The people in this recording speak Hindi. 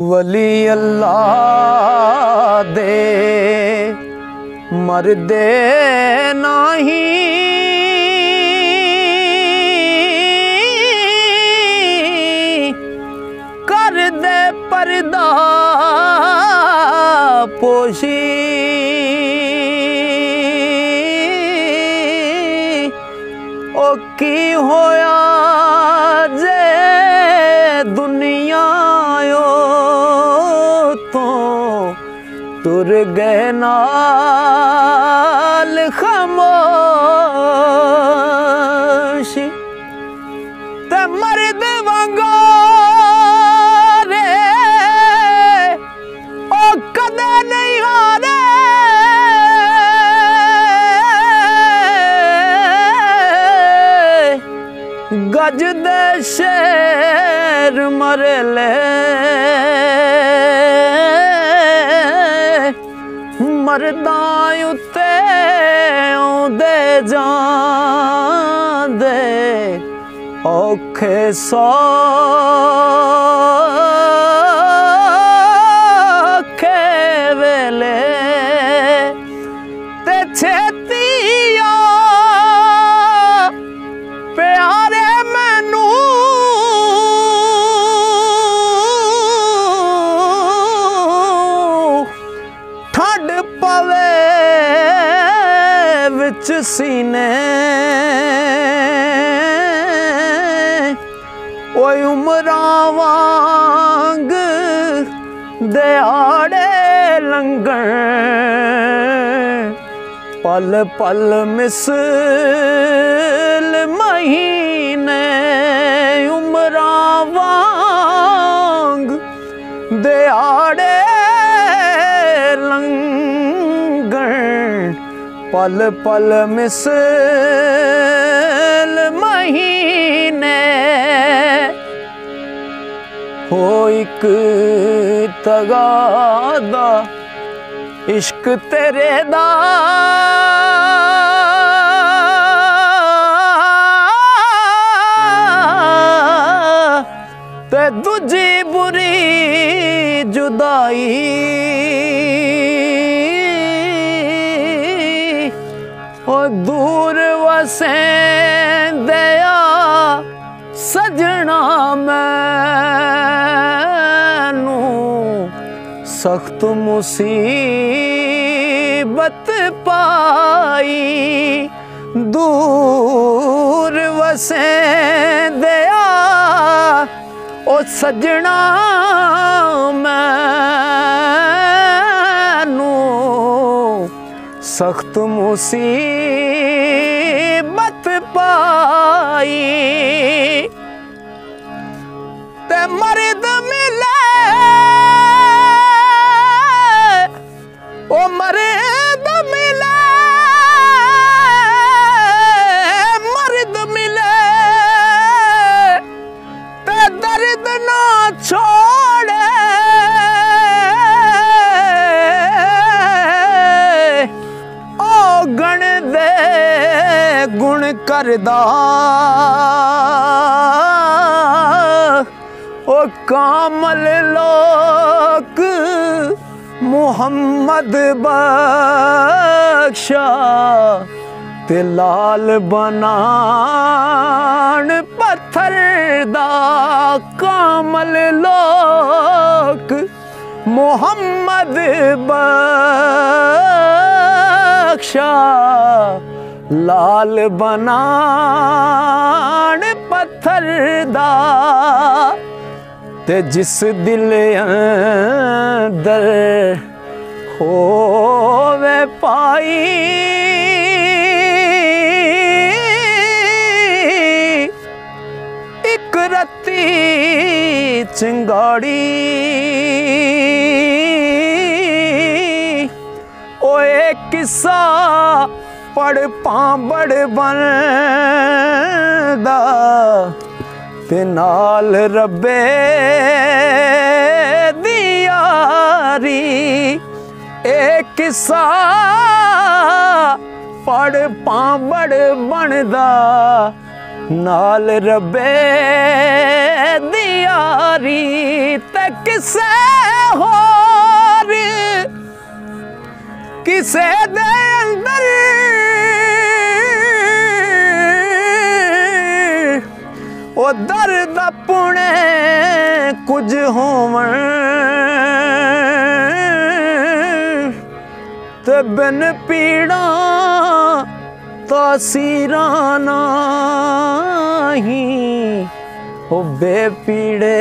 वली अल्लाह दे मरदे नहीं, कर दे पर्दा पोशी। ओ की होया जे दुनिया तो तुर गए नाल खामोशी। ते मर्द वांगो रे ओ कदे नहीं हारे, गज दे शेर मरले मरदां उत्ते आउंदे जांदे औखे सौखे वेले ते छेती प्यारे मैनू ठंड पवे विच सीने। ओए उमरां वांग दिहाड़े लंघण, पल पल मिसल महीने। उमरां वांग दिहाड़े लंघण, पल पल मिसल महीने। हो इक तगादा इश्क तेरे दा, ते दूजी बुरी जुदाई। ओ दूर वसेंदिया सजना मैनू सख्त मुसीबत पाई। दूर वसेंदिया ओ सजना मैनू सख्त मुसीबत पाई। ते मर्द मिले ओ मर्द मिले, मर्द मिले ते दर्द ना छोड़े। ओ गण दे गुण करदा ओ कामल लोक मुहम्मद बख्शा। ते लाल बनान पत्थर दा कामल लोक मुहम्मद बख्शा। लाल बनान पत्थर दा, ते जिस दिल अंदर होवे पाई। इक रत्ती चिंगाड़ी ओए किस्सा पढ़ पांबड़ बनदा, ते नाल रब्बे दी यारी। एक किस्सा पढ़ पांबड़ बनदा, नाल रब्बे दी यारी। ते किसे होर किसे दे अंदर ओ दर्द पुणे कुछ होवन ते बिन पीड़ा तासीरां नाही ओ बेपीड़े